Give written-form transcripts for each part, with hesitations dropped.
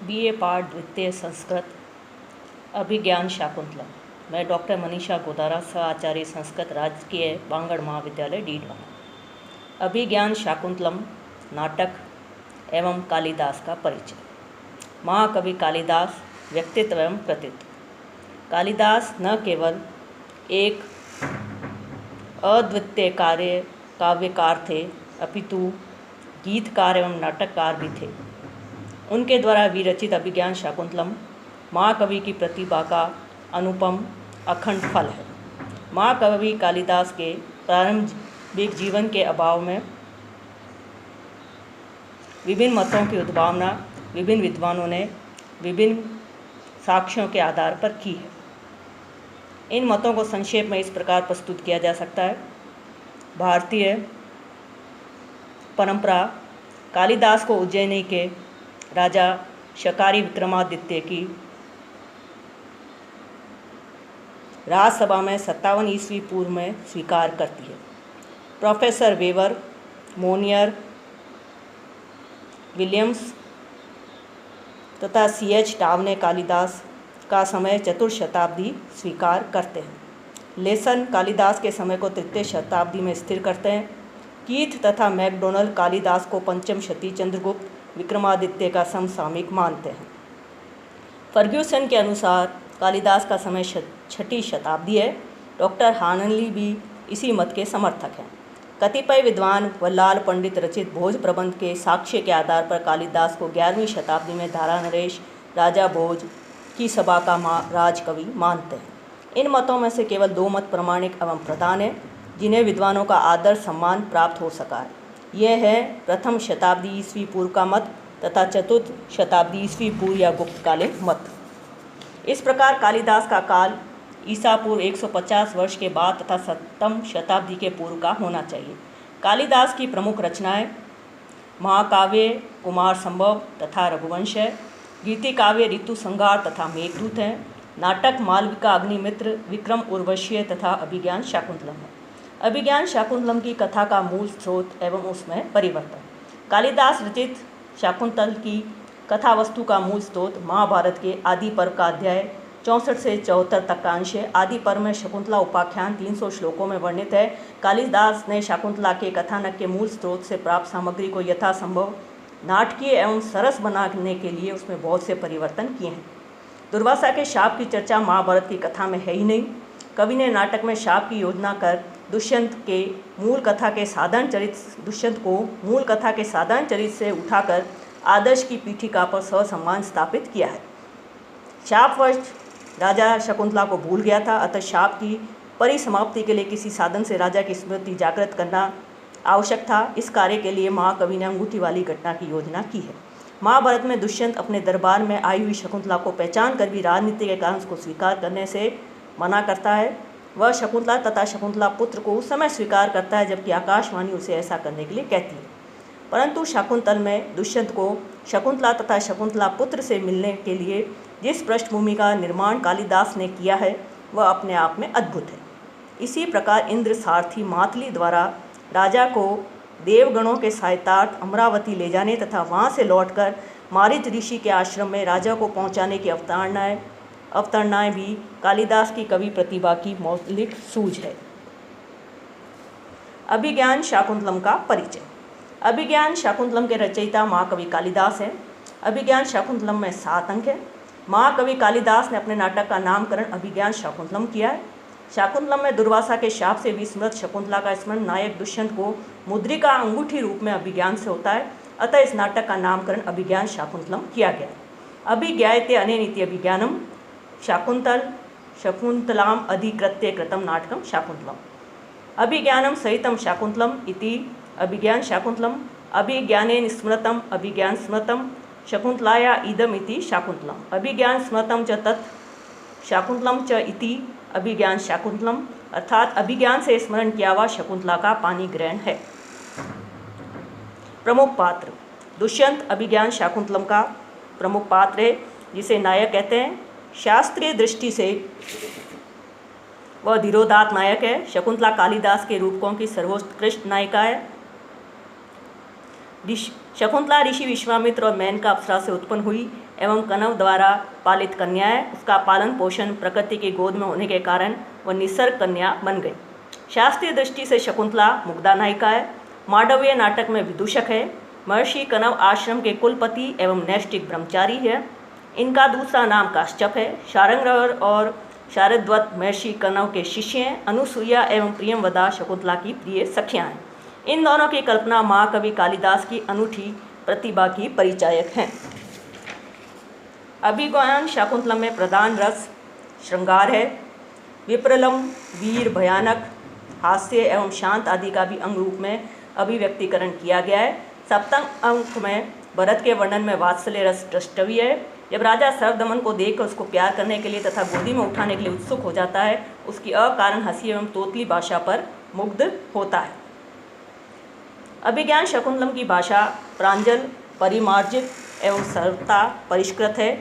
BA पाठ द्वितीय संस्कृत अभिज्ञान शाकुंतलम। मैं डॉक्टर मनीषा गोदारा, सह आचार्य संस्कृत, राजकीय बांगड़ महाविद्यालय डीडवा। अभिज्ञान शाकुंतलम नाटक एवं कालिदास का परिचय। महाकवि कालिदास व्यक्तित्व एवं कृतित्व। कालिदास न केवल एक अद्वितीय काव्यकार थे, अपितु गीतकार एवं नाटककार भी थे। उनके द्वारा विरचित अभिज्ञान शाकुंतलम महाकवि की प्रतिभा का अनुपम अखंड फल है। महाकवि कालिदास के प्रारंभिक जीवन के अभाव में विभिन्न मतों की उद्भावना विभिन्न विद्वानों ने विभिन्न साक्ष्यों के आधार पर की है। इन मतों को संक्षेप में इस प्रकार प्रस्तुत किया जा सकता है। भारतीय परंपरा कालिदास को उज्जैनी के राजा शकारी विक्रमादित्य की राजसभा में 57 ईस्वी पूर्व में स्वीकार करती है। प्रोफेसर वेवर, मोनियर, विलियम्स तथा CH टाव ने कालिदास का समय चतुर्थ शताब्दी स्वीकार करते हैं। लेसन कालिदास के समय को तृतीय शताब्दी में स्थिर करते हैं। कीथ तथा मैकडोनल्ड कालिदास को पंचम शती चंद्रगुप्त विक्रमादित्य का समसामयिक मानते हैं। फर्ग्यूसन के अनुसार कालिदास का समय छठी शताब्दी है। डॉक्टर हार्नली भी इसी मत के समर्थक हैं। कतिपय विद्वान वल्लाल पंडित रचित भोज प्रबंध के साक्ष्य के आधार पर कालिदास को 11वीं शताब्दी में धारा नरेश राजा भोज की सभा का राजकवि मानते हैं। इन मतों में से केवल 2 मत प्रमाणिक एवं प्रधान हैं, जिन्हें विद्वानों का आदर सम्मान प्राप्त हो सका है। यह है प्रथम शताब्दी ईस्वी पूर्व का मत तथा चतुर्थ शताब्दी ईस्वी पूर्व या गुप्तकालीन मत। इस प्रकार कालिदास का काल ईसा पूर्व 150 वर्ष के बाद तथा 7वीं शताब्दी के पूर्व का होना चाहिए। कालिदास की प्रमुख रचनाएं महाकाव्य कुमार संभव तथा रघुवंश है। गीति काव्य ऋतु संहार तथा मेघदूत हैं। नाटक मालविका अग्निमित्र, विक्रम उर्वशीय तथा अभिज्ञान शाकुंतलम है। अभिज्ञान शाकुंतलम की कथा का मूल स्रोत एवं उसमें परिवर्तन। कालिदास रचित शाकुंतल की कथा वस्तु का मूल स्रोत महाभारत के आदि पर्व का अध्याय 64 से 74 तक का अंश है। आदि पर्व में शकुंतला उपाख्यान 300 श्लोकों में वर्णित है। कालिदास ने शाकुंतला के कथानक के मूल स्रोत से प्राप्त सामग्री को यथासंभव नाटकीय एवं सरस बनाने के लिए उसमें बहुत से परिवर्तन किए हैं। दुर्वासा के शाप की चर्चा महाभारत की कथा में है ही नहीं। कवि ने नाटक में शाप की योजना कर दुष्यंत को मूल कथा के साधारण चरित्र से उठाकर आदर्श की पीठिका पर ससम्मान स्थापित किया है। शापवश राजा शकुंतला को भूल गया था, अतः शाप की परिसमाप्ति के लिए किसी साधन से राजा की स्मृति जागृत करना आवश्यक था। इस कार्य के लिए महाकवि ने अंगूठी वाली घटना की योजना की है। महाभारत में दुष्यंत अपने दरबार में आई हुई शकुंतला को पहचान कर भी राजनीति के कारण उसको स्वीकार करने से मना करता है। वह शकुंतला तथा शकुंतला पुत्र को उस समय स्वीकार करता है जबकि आकाशवाणी उसे ऐसा करने के लिए कहती है। परंतु शाकुंतल में दुष्यंत को शकुंतला तथा शकुंतला पुत्र से मिलने के लिए जिस पृष्ठभूमि का निर्माण कालिदास ने किया है वह अपने आप में अद्भुत है। इसी प्रकार इंद्र सारथी मातली द्वारा राजा को देवगणों के सहायतार्थ अमरावती ले जाने तथा वहाँ से लौटकर मारीच ऋषि के आश्रम में राजा को पहुँचाने की अवतारणाएं भी कालिदास की कवि प्रतिभा की मौलिक सूझ है। अभिज्ञान शाकुंतलम का परिचय। अभिज्ञान शाकुंतलम के रचयिता महाकवि कालिदास है। अभिज्ञान शाकुंतलम में 7 अंक है। महाकवि कालिदास ने अपने नाटक का नामकरण अभिज्ञान शाकुंतलम किया है। शाकुंतलम में दुर्वासा के शाप से विस्मृत शकुंतला का स्मरण नायक दुष्यंत को मुद्रिका अंगूठी रूप में अभिज्ञान से होता है, अतः इस नाटक का नामकरण अभिज्ञान शाकुंतलम किया गया है। अभिज्ञायते अनेनिति अभिज्ञानम शकुंतलाम अधिकृत्य कृतम नाटकम शाकुंतलम। अभिज्ञानम सहितम शाकुंतलम इति अभिज्ञान शाकुंतलम। अभिज्ञानेन स्मृतम अभिज्ञान स्मृतम शकुंतलाया इदम इति शाकुंतलम। अभिज्ञान स्मृतम च तत् शाकुंतलम च इति अभिज्ञान शाकुंतलम, अर्थात अभिज्ञान से स्मरण किया हुआ शकुंतला का पानी ग्रहण है। प्रमुख पात्र। दुष्यंत अभिज्ञान शाकुंतलम का प्रमुख पात्र है, जिसे नायक कहते हैं। शास्त्रीय दृष्टि से वह धीरोदात्त नायक है। शकुंतला कालिदास के रूपकों की सर्वोत्कृष्ट नायिका है। शकुंतला ऋषि विश्वामित्र और मेनका अप्सरा से उत्पन्न हुई एवं कनव द्वारा पालित कन्या है। उसका पालन पोषण प्रकृति की गोद में होने के कारण वह निसर्ग कन्या बन गई। शास्त्रीय दृष्टि से शकुंतला मुग्धा नायिका है। मांडव्य नाटक में विदूषक है। महर्षि कनव आश्रम के कुलपति एवं नैष्ठिक ब्रह्मचारी है। इनका दूसरा नाम काश्यप है। शारंगधर और शारद्वत महर्षि कनव के शिष्य हैं। अनुसुईया एवं प्रियंवदा शकुंतला की प्रिय सखियाँ हैं। इन दोनों की कल्पना महाकवि कालिदास की अनूठी प्रतिभा की परिचायक हैं। अभिज्ञान शाकुंतलम में प्रधान रस श्रृंगार है। विप्रलम वीर भयानक हास्य एवं शांत आदि का भी अंग रूप में अभिव्यक्तिकरण किया गया है। सप्तम अंक में भरत के वर्णन में वात्सल्य रस द्रष्टव्य है। जब राजा सर्वदमन को देखकर उसको प्यार करने के लिए तथा गोदी में उठाने के लिए उत्सुक हो जाता है, उसकी अकारण हंसी एवं तोतली भाषा पर मुग्ध होता है। अभिज्ञान शकुंतलम की भाषा प्रांजल, परिमार्जित एवं सरलता परिष्कृत है।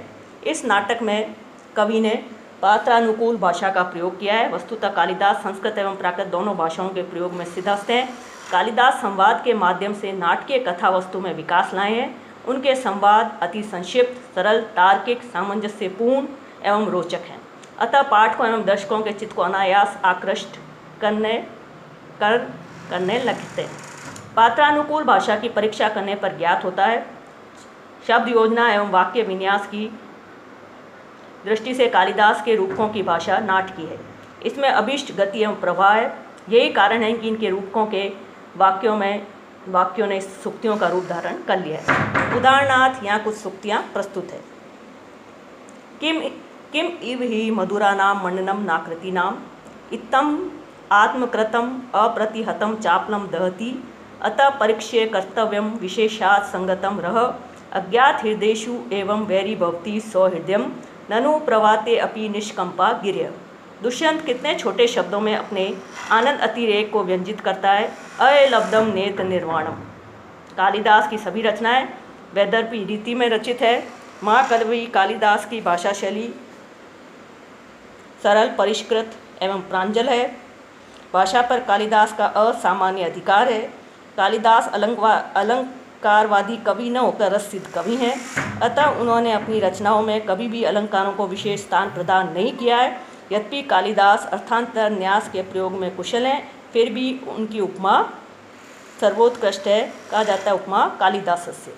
इस नाटक में कवि ने पात्रानुकूल भाषा का प्रयोग किया है। वस्तुतः कालिदास संस्कृत एवं प्राकृत दोनों भाषाओं के प्रयोग में सिद्धहस्त हैं। कालिदास संवाद के माध्यम से नाटकीय कथा वस्तु में विकास लाए हैं। उनके संवाद अति संक्षिप्त, सरल, तार्किक, सामंजस्यपूर्ण एवं रोचक हैं। अतः पाठकों एवं दर्शकों के चित्त को अनायास आकृष्ट करने लगते हैं। पात्रानुकूल भाषा की परीक्षा करने पर ज्ञात होता है। शब्द योजना एवं वाक्य विन्यास की दृष्टि से कालिदास के रूपकों की भाषा नाटकीय है। इसमें अभिष्ट गति एवं प्रवाह है। यही कारण है कि इनके रूपकों के वाक्यों ने सूक्तियों का रूप धारण कर लिया है। उदाहरणार्थ यहाँ कुछ सूक्तियाँ प्रस्तुत है। किम इव ही मधुरानाम मंडनम नाकृतीनाम इत्थम आत्मकृतम अप्रतिहतम चापलम दहति अतः परीक्ष्य कर्तव्यम विशेषात् संगतम रह अज्ञात हृदयेषु एवं वैरी भवति सौहृदयम ननु प्रवाते अपि निष्कंपा गिर्य। दुष्यंत कितने छोटे शब्दों में अपने आनंद अतिरेक को व्यंजित करता है। अयलब्धम नेत्र निर्वाणम। कालिदास की सभी रचनाएं वैदर्भी रीति में रचित है। महाकवि कालिदास की भाषा शैली सरल, परिष्कृत एवं प्रांजल है। भाषा पर कालिदास का असामान्य अधिकार है। कालिदास अलंकारवादी कवि न होकर रस सिद्ध कवि हैं। अतः उन्होंने अपनी रचनाओं में कभी भी अलंकारों को विशेष स्थान प्रदान नहीं किया है। यद्यपि कालिदास अर्थांतर न्यास के प्रयोग में कुशल हैं, फिर भी उनकी उपमा सर्वोत्कृष्ट है। कहा जाता है उपमा कालिदास से।